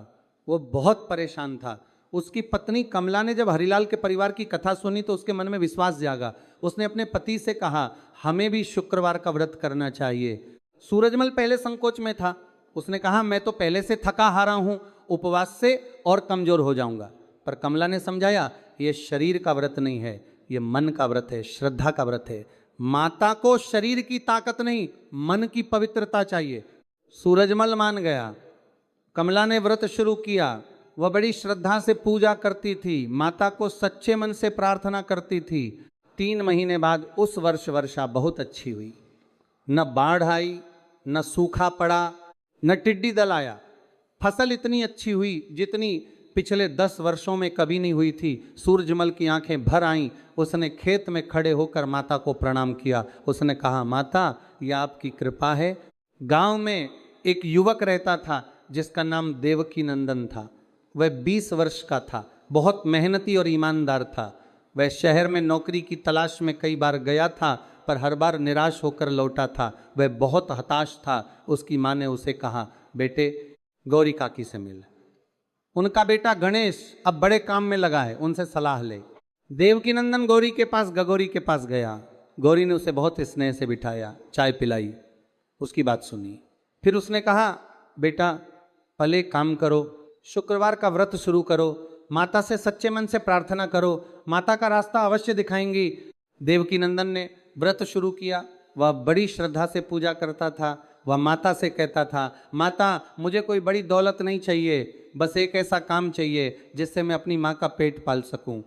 वो बहुत परेशान था। उसकी पत्नी कमला ने जब हरीलाल के परिवार की कथा सुनी तो उसके मन में विश्वास जागा। उसने अपने पति से कहा, हमें भी शुक्रवार का व्रत करना चाहिए। सूरजमल पहले संकोच में था। उसने कहा, मैं तो पहले से थका हारा हूँ, उपवास से और कमजोर हो जाऊंगा। पर कमला ने समझाया, ये शरीर का व्रत नहीं है, ये मन का व्रत है, श्रद्धा का व्रत है। माता को शरीर की ताकत नहीं, मन की पवित्रता चाहिए। सूरजमल मान गया। कमला ने व्रत शुरू किया। वह बड़ी श्रद्धा से पूजा करती थी, माता को सच्चे मन से प्रार्थना करती थी। 3 महीने बाद उस वर्ष वर्षा बहुत अच्छी हुई। न बाढ़ आई, न सूखा पड़ा, न टिड्डी दल आया। फसल इतनी अच्छी हुई जितनी पिछले 10 वर्षों में कभी नहीं हुई थी। सूरजमल की आंखें भर आईं। उसने खेत में खड़े होकर माता को प्रणाम किया। उसने कहा, माता यह आपकी कृपा है। गांव में एक युवक रहता था जिसका नाम देवकी नंदन था। वह 20 वर्ष का था, बहुत मेहनती और ईमानदार था। वह शहर में नौकरी की तलाश में कई बार गया था, पर हर बार निराश होकर लौटा था। वह बहुत हताश था। उसकी माँ ने उसे कहा, बेटे गौरी काकी से मिल। उनका बेटा गणेश अब बड़े काम में लगा है, उनसे सलाह ले। देवकी नंदन गौरी के पास गया। गौरी ने उसे बहुत स्नेह से बिठाया, चाय पिलाई, उसकी बात सुनी। फिर उसने कहा, बेटा पहले काम करो, शुक्रवार का व्रत शुरू करो, माता से सच्चे मन से प्रार्थना करो, माता का रास्ता अवश्य दिखाएंगी। देवकी नंदन ने व्रत शुरू किया। वह बड़ी श्रद्धा से पूजा करता था। वह माता से कहता था, माता मुझे कोई बड़ी दौलत नहीं चाहिए, बस एक ऐसा काम चाहिए जिससे मैं अपनी माँ का पेट पाल सकूं,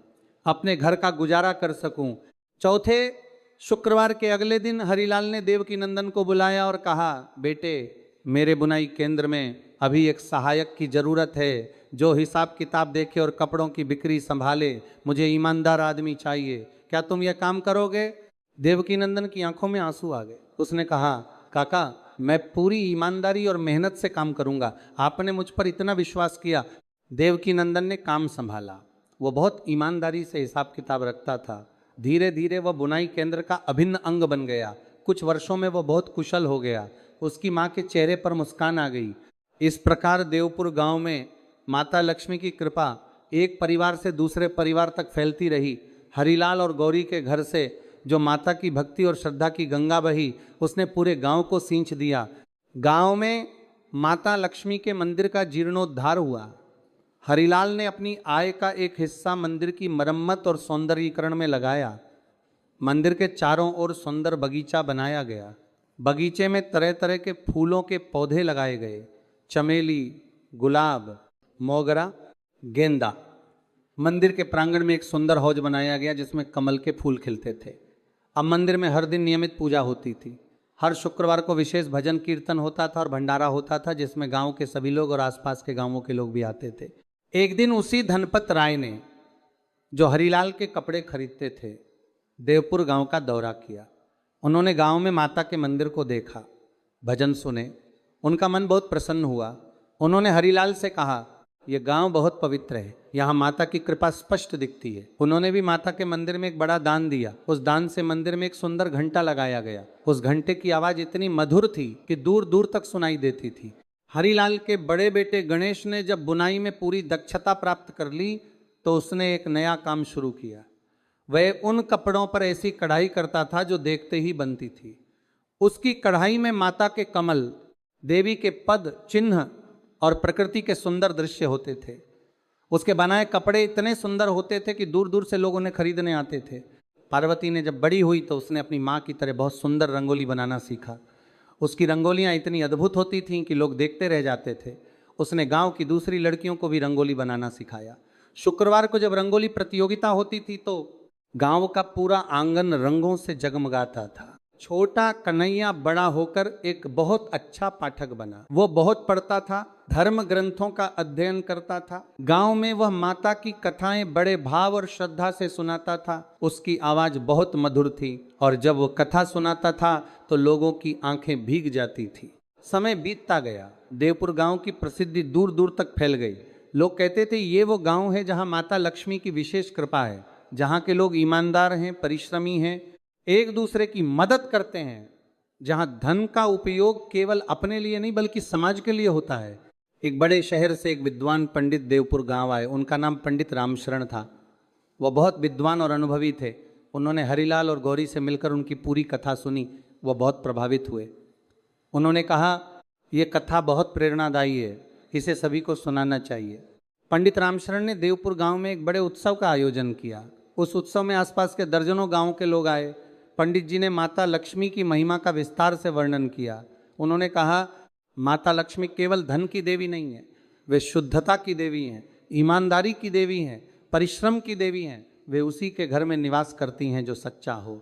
अपने घर का गुजारा कर सकूं। चौथे शुक्रवार के अगले दिन हरिलाल ने देवकी नंदन को बुलाया और कहा, बेटे मेरे बुनाई केंद्र में अभी एक सहायक की ज़रूरत है, जो हिसाब किताब देखे और कपड़ों की बिक्री संभाले। मुझे ईमानदार आदमी चाहिए, क्या तुम यह काम करोगे? देवकी नंदन की आंखों में आंसू आ गए। उसने कहा, काका मैं पूरी ईमानदारी और मेहनत से काम करूंगा, आपने मुझ पर इतना विश्वास किया। देवकी नंदन ने काम संभाला। वो बहुत ईमानदारी से हिसाब किताब रखता था। धीरे धीरे वह बुनाई केंद्र का अभिन्न अंग बन गया। कुछ वर्षों में वह बहुत कुशल हो गया। उसकी माँ के चेहरे पर मुस्कान आ गई। इस प्रकार देवपुर गांव में माता लक्ष्मी की कृपा एक परिवार से दूसरे परिवार तक फैलती रही। हरिलाल और गौरी के घर से जो माता की भक्ति और श्रद्धा की गंगा बही, उसने पूरे गांव को सींच दिया। गांव में माता लक्ष्मी के मंदिर का जीर्णोद्धार हुआ। हरिलाल ने अपनी आय का एक हिस्सा मंदिर की मरम्मत और सौंदर्यीकरण में लगाया। मंदिर के चारों ओर सुंदर बगीचा बनाया गया। बगीचे में तरह तरह के फूलों के पौधे लगाए गए, चमेली, गुलाब, मोगरा, गेंदा। मंदिर के प्रांगण में एक सुंदर हौज बनाया गया जिसमें कमल के फूल खिलते थे। अब मंदिर में हर दिन नियमित पूजा होती थी। हर शुक्रवार को विशेष भजन कीर्तन होता था और भंडारा होता था, जिसमें गांव के सभी लोग और आसपास के गांवों के लोग भी आते थे। एक दिन उसी धनपत राय ने, जो हरिलाल के कपड़े खरीदते थे, देवपुर गांव का दौरा किया। उन्होंने गांव में माता के मंदिर को देखा, भजन सुने, उनका मन बहुत प्रसन्न हुआ। उन्होंने हरिलाल से कहा, यह गांव बहुत पवित्र है, यहाँ माता की कृपा स्पष्ट दिखती है। उन्होंने भी माता के मंदिर में एक बड़ा दान दिया। उस दान से मंदिर में एक सुंदर घंटा लगाया गया। उस घंटे की आवाज इतनी मधुर थी कि दूर दूर तक सुनाई देती थी। हरिलाल के बड़े बेटे गणेश ने जब बुनाई में पूरी दक्षता प्राप्त कर ली तो उसने एक नया काम शुरू किया। वह उन कपड़ों पर ऐसी कढ़ाई करता था जो देखते ही बनती थी। उसकी कढ़ाई में माता के कमल, देवी के पद चिन्ह और प्रकृति के सुंदर दृश्य होते थे। उसके बनाए कपड़े इतने सुंदर होते थे कि दूर दूर से लोग उन्हें खरीदने आते थे। पार्वती ने जब बड़ी हुई तो उसने अपनी माँ की तरह बहुत सुंदर रंगोली बनाना सीखा। उसकी रंगोलियाँ इतनी अद्भुत होती थीं कि लोग देखते रह जाते थे। उसने गांव की दूसरी लड़कियों को भी रंगोली बनाना सिखाया। शुक्रवार को जब रंगोली प्रतियोगिता होती थी तो गांव का पूरा आंगन रंगों से जगमगाता था। छोटा कन्हैया बड़ा होकर एक बहुत अच्छा पाठक बना। वो बहुत पढ़ता था, धर्म ग्रंथों का अध्ययन करता था। गांव में वह माता की कथाएं बड़े भाव और श्रद्धा से सुनाता था। उसकी आवाज बहुत मधुर थी और जब वो कथा सुनाता था तो लोगों की आंखें भीग जाती थी। समय बीतता गया। देवपुर गांव की प्रसिद्धि दूर दूर तक फैल गई। लोग कहते थे ये वो गांव है जहां माता लक्ष्मी की विशेष कृपा है, जहां के लोग ईमानदार हैं, परिश्रमी हैं, एक दूसरे की मदद करते हैं, जहां धन का उपयोग केवल अपने लिए नहीं बल्कि समाज के लिए होता है। एक बड़े शहर से एक विद्वान पंडित देवपुर गांव आए। उनका नाम पंडित रामशरण था। वह बहुत विद्वान और अनुभवी थे। उन्होंने हरिलाल और गौरी से मिलकर उनकी पूरी कथा सुनी। वह बहुत प्रभावित हुए। उन्होंने कहा, यह कथा बहुत प्रेरणादायी है, इसे सभी को सुनाना चाहिए। पंडित रामशरण ने देवपुर गांव में एक बड़े उत्सव का आयोजन किया। उस उत्सव में आसपास के दर्जनों गांवों के लोग आए। पंडित जी ने माता लक्ष्मी की महिमा का विस्तार से वर्णन किया। उन्होंने कहा, माता लक्ष्मी केवल धन की देवी नहीं है, वे शुद्धता की देवी हैं, ईमानदारी की देवी हैं, परिश्रम की देवी हैं। वे उसी के घर में निवास करती हैं जो सच्चा हो,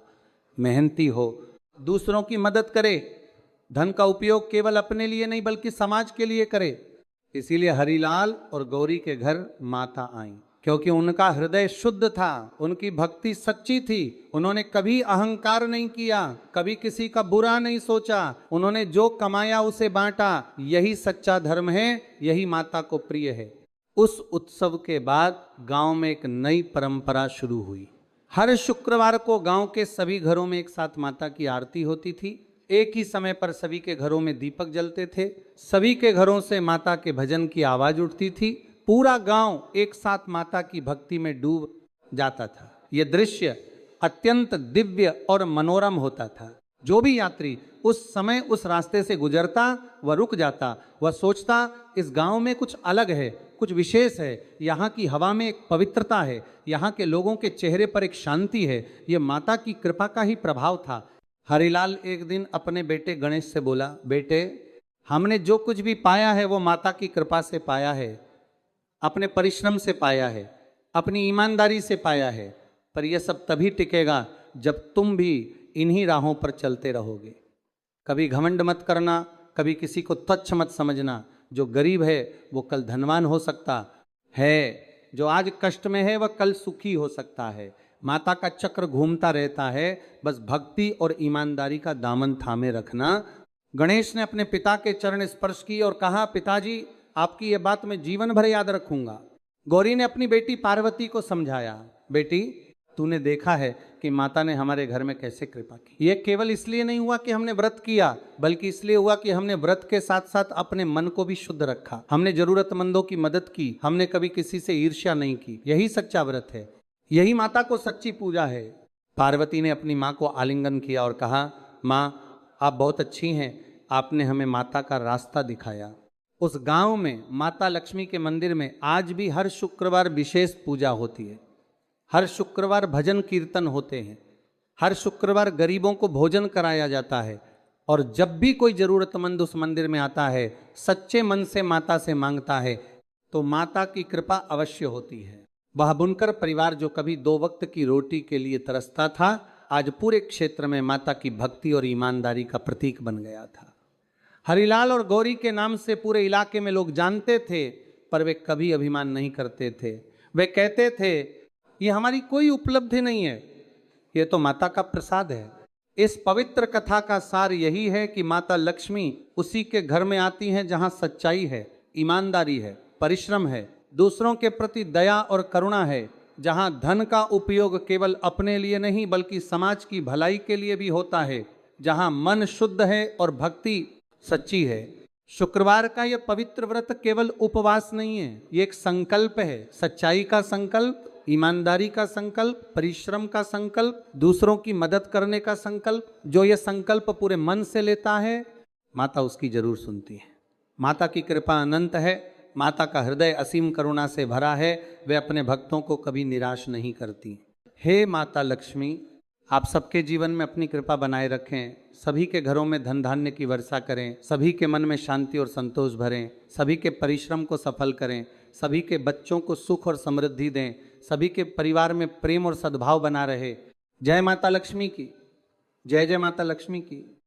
मेहनती हो, दूसरों की मदद करे, धन का उपयोग केवल अपने लिए नहीं बल्कि समाज के लिए करे। इसीलिए हरिलाल और गौरी के घर माता आईं, क्योंकि उनका हृदय शुद्ध था, उनकी भक्ति सच्ची थी। उन्होंने कभी अहंकार नहीं किया, कभी किसी का बुरा नहीं सोचा। उन्होंने जो कमाया उसे बांटा। यही सच्चा धर्म है, यही माता को प्रिय है। उस उत्सव के बाद गांव में एक नई परंपरा शुरू हुई। हर शुक्रवार को गांव के सभी घरों में एक साथ माता की आरती होती थी। एक ही समय पर सभी के घरों में दीपक जलते थे। सभी के घरों से माता के भजन की आवाज उठती थी। पूरा गांव एक साथ माता की भक्ति में डूब जाता था। यह दृश्य अत्यंत दिव्य और मनोरम होता था। जो भी यात्री उस समय उस रास्ते से गुजरता वह रुक जाता, वह सोचता इस गांव में कुछ अलग है, कुछ विशेष है। यहाँ की हवा में एक पवित्रता है, यहाँ के लोगों के चेहरे पर एक शांति है। यह माता की कृपा का ही प्रभाव था। हरिलाल एक दिन अपने बेटे गणेश से बोला, बेटे, हमने जो कुछ भी पाया है वो माता की कृपा से पाया है, अपने परिश्रम से पाया है, अपनी ईमानदारी से पाया है। पर यह सब तभी टिकेगा जब तुम भी इन्हीं राहों पर चलते रहोगे। कभी घमंड मत करना, कभी किसी को तुच्छ मत समझना। जो गरीब है वो कल धनवान हो सकता है, जो आज कष्ट में है वह कल सुखी हो सकता है। माता का चक्र घूमता रहता है, बस भक्ति और ईमानदारी का दामन थामे रखना। गणेश ने अपने पिता के चरण स्पर्श किए और कहा, पिताजी, आपकी यह बात मैं जीवन भर याद रखूंगा। गौरी ने अपनी बेटी पार्वती को समझाया, बेटी, तूने देखा है कि माता ने हमारे घर में कैसे कृपा की। यह केवल इसलिए नहीं हुआ कि हमने व्रत किया, बल्कि इसलिए हुआ कि हमने व्रत के साथ साथ अपने मन को भी शुद्ध रखा। हमने जरूरतमंदों की मदद की, हमने कभी किसी से ईर्ष्या नहीं की। यही सच्चा व्रत है, यही माता को सच्ची पूजा है। पार्वती ने अपनी माँ को आलिंगन किया और कहा, माँ, आप बहुत अच्छी हैं, आपने हमें माता का रास्ता दिखाया। उस गांव में माता लक्ष्मी के मंदिर में आज भी हर शुक्रवार विशेष पूजा होती है। हर शुक्रवार भजन कीर्तन होते हैं। हर शुक्रवार गरीबों को भोजन कराया जाता है। और जब भी कोई जरूरतमंद उस मंदिर में आता है, सच्चे मन से माता से मांगता है, तो माता की कृपा अवश्य होती है। वह बुनकर परिवार जो कभी 2 वक्त की रोटी के लिए तरसता था, आज पूरे क्षेत्र में माता की भक्ति और ईमानदारी का प्रतीक बन गया था। हरिलाल और गौरी के नाम से पूरे इलाके में लोग जानते थे, पर वे कभी अभिमान नहीं करते थे। वे कहते थे, ये हमारी कोई उपलब्धि नहीं है, ये तो माता का प्रसाद है। इस पवित्र कथा का सार यही है कि माता लक्ष्मी उसी के घर में आती हैं जहां सच्चाई है, ईमानदारी है, परिश्रम है, दूसरों के प्रति दया और करुणा है, जहां धन का उपयोग केवल अपने लिए नहीं बल्कि समाज की भलाई के लिए भी होता है, जहां मन शुद्ध है और भक्ति सच्ची है। शुक्रवार का यह पवित्र व्रत केवल उपवास नहीं है, ये एक संकल्प है। सच्चाई का संकल्प, ईमानदारी का संकल्प, परिश्रम का संकल्प, दूसरों की मदद करने का संकल्प। जो यह संकल्प पूरे मन से लेता है, माता उसकी जरूर सुनती है। माता की कृपा अनंत है, माता का हृदय असीम करुणा से भरा है। वे अपने भक्तों को कभी निराश नहीं करती। हे माता लक्ष्मी, आप सबके जीवन में अपनी कृपा बनाए रखें। सभी के घरों में धन धान्य की वर्षा करें, सभी के मन में शांति और संतोष भरें, सभी के परिश्रम को सफल करें, सभी के बच्चों को सुख और समृद्धि दें, सभी के परिवार में प्रेम और सद्भाव बना रहे। जय माता लक्ष्मी की, जय जय माता लक्ष्मी की।